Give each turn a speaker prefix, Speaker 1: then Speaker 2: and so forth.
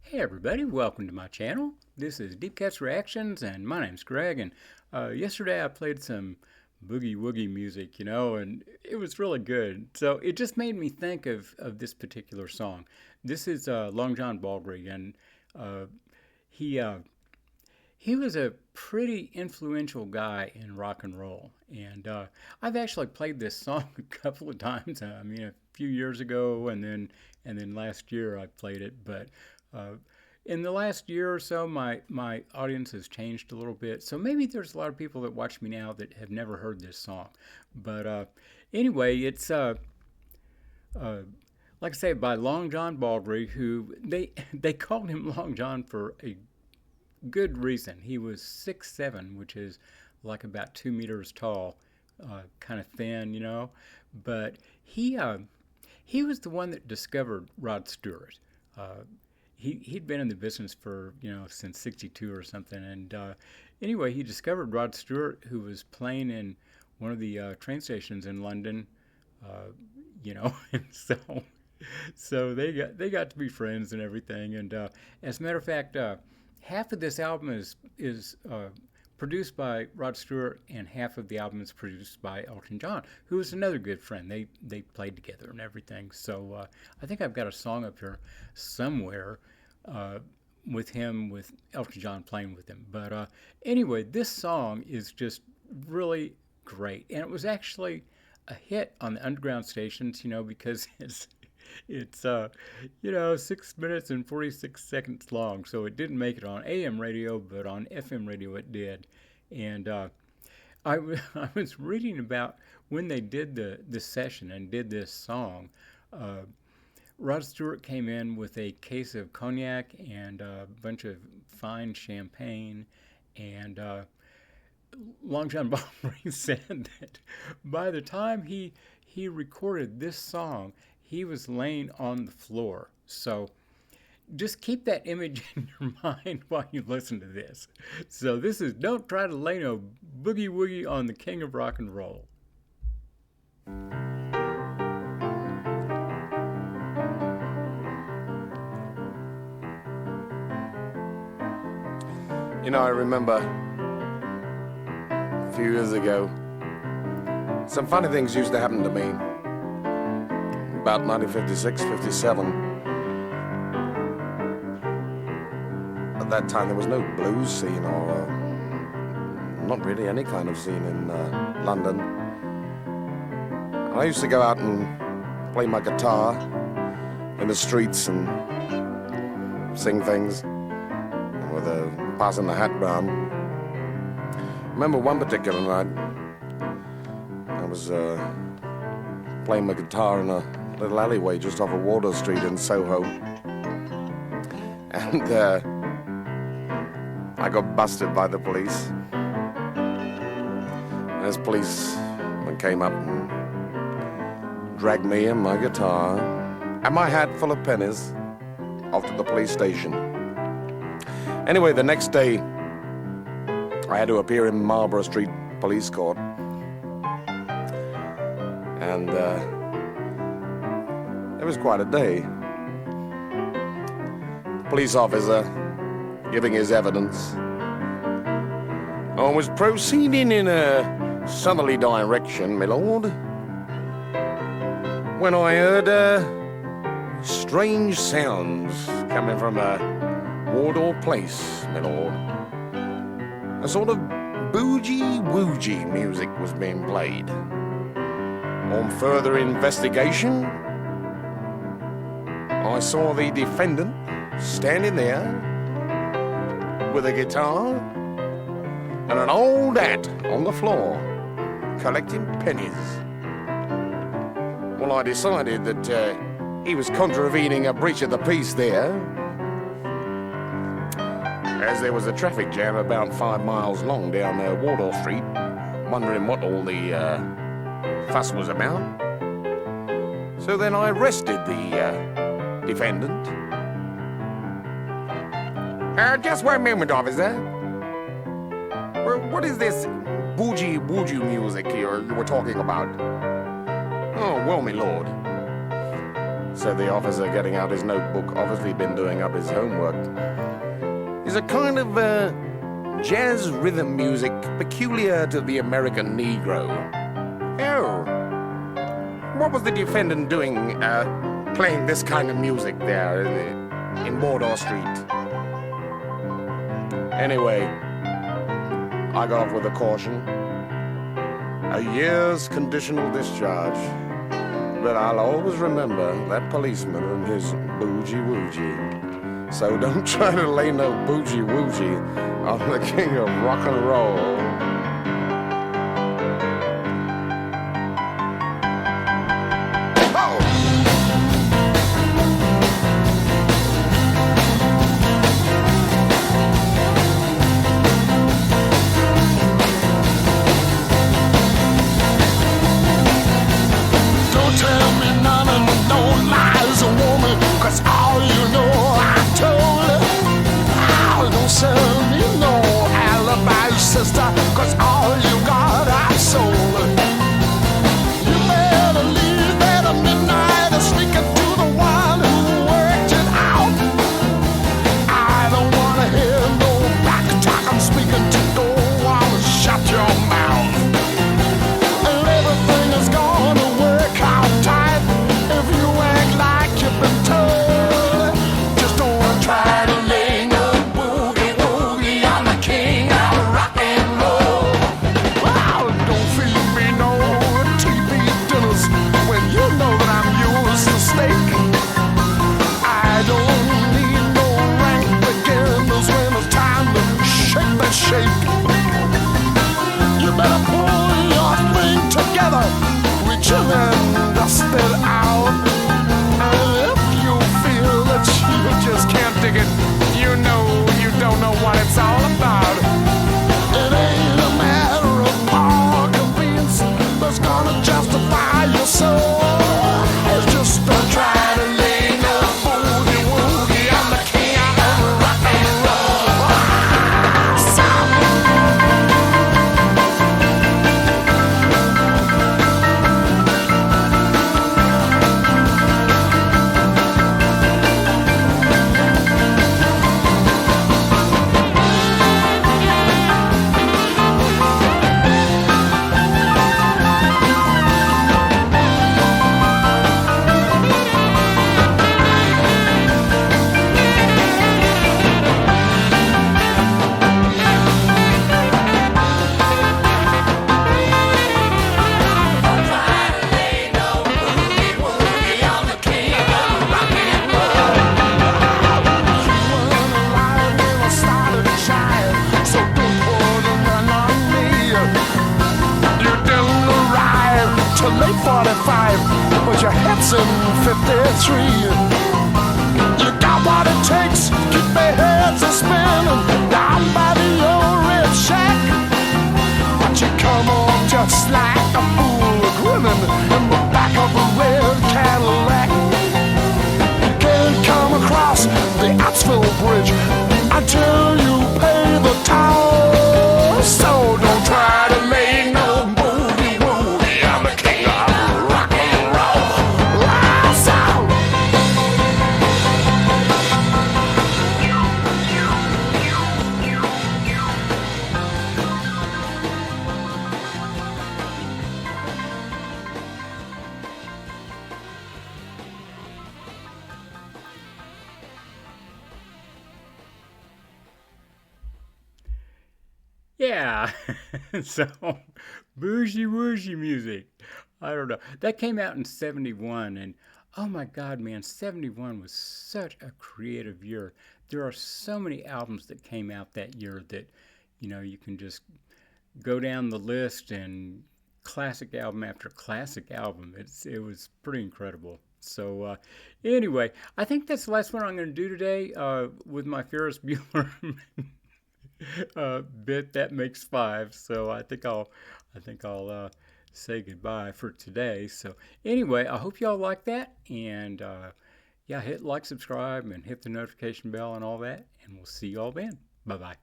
Speaker 1: Hey everybody, welcome to my channel. This is Deep Cuts Reactions and my name's Greg, and yesterday I played some Boogie-Woogie music, and it was really good. So it just made me think of this particular song. This is Long John Baldry, and uh, he uh, he was a pretty influential guy in rock and roll. And I've actually played this song a couple of times. I mean, a few years ago, and then last year I played it. But uh, in the last year or so, my audience has changed a little bit. So maybe there's a lot of people that watch me now that have never heard this song. But anyway, it's uh, like I say, by Long John Baldry, who they called him Long John for a good reason. He was 6'7", which is like about 2 meters tall, kind of thin, But he was the one that discovered Rod Stewart. Uh, he'd been in the business for since '62 or something, and anyway, he discovered Rod Stewart, who was playing in one of the train stations in London, and so they got to be friends and everything. And as a matter of fact, half of this album is produced by Rod Stewart, and half of the album is produced by Elton John, who is another good friend. They played together and everything. So I think I've got a song up here somewhere uh, with Elton John playing with him. But anyway, this song is just really great, and it was actually a hit on the underground stations, because it's 6 minutes and 46 seconds long, so it didn't make it on AM radio, but on FM radio it did. And I was reading about when they did the session and did this song. Uh, Rod Stewart came in with a case of cognac and a bunch of fine champagne, and Long John Baldry said that by the time he recorded this song, he was laying on the floor. So just keep that image in your mind while you listen to this. So this is Don't Try to Lay No Boogie Woogie on the King of Rock and Roll.
Speaker 2: I remember a few years ago, some funny things used to happen to me. About 1956, 57. At that time, there was no blues scene or not really any kind of scene in London. And I used to go out and play my guitar in the streets and sing things with a passing the hat round. I remember one particular night, I was playing my guitar in a little alleyway just off of Wardour Street in Soho, and I got busted by the police. And this policeman came up and dragged me and my guitar and my hat full of pennies off to the police station. Anyway, the next day, I had to appear in Marlborough Street Police Court. And it was quite a day. The police officer giving his evidence. I was proceeding in a southerly direction, my lord, when I heard strange sounds coming from a Wardour Place, my lord. A sort of boogie-woogie music was being played. On further investigation, I saw the defendant standing there with a guitar and an old hat on the floor, collecting pennies. Well, I decided that he was contravening a breach of the peace there, as there was a traffic jam about 5 miles long down Wardour Street, wondering what all the fuss was about. So then I arrested the defendant. Just one moment, officer. What is this boogie-woogie music you were talking about? Oh, well, my lord. said the officer, getting out his notebook, obviously been doing up his homework. Is a kind of jazz rhythm music peculiar to the American Negro. Oh, what was the defendant doing playing this kind of music there in Wardour Street? Anyway, I got off with a caution. A year's conditional discharge. But I'll always remember that policeman and his boogie-woogie. So don't try to lay no boogie-woogie on the king of rock and roll.
Speaker 3: Late 45, but your head's in 53. You got what it takes, keep their heads a spinning down by the old red shack. But you come on just like a fool, grinning in the back of a red Cadillac. You can't come across the Oxville Bridge until you pay the toll. So don't try to lay no boogie-woogie. I'm the king of rock and roll. Lights out.
Speaker 1: Yeah, so Boogie-Woogie music. I don't know. That came out in 71, and oh my God, man, 71 was such a creative year. There are so many albums that came out that year that, you can just go down the list and classic album after classic album. It was pretty incredible. So anyway, I think that's the last one I'm going to do today with my Ferris Bueller bit that makes 5. So I think I'll say goodbye for today. So anyway, I hope y'all like that, and yeah, hit like, subscribe, and hit the notification bell and all that, and we'll see y'all then. Bye bye.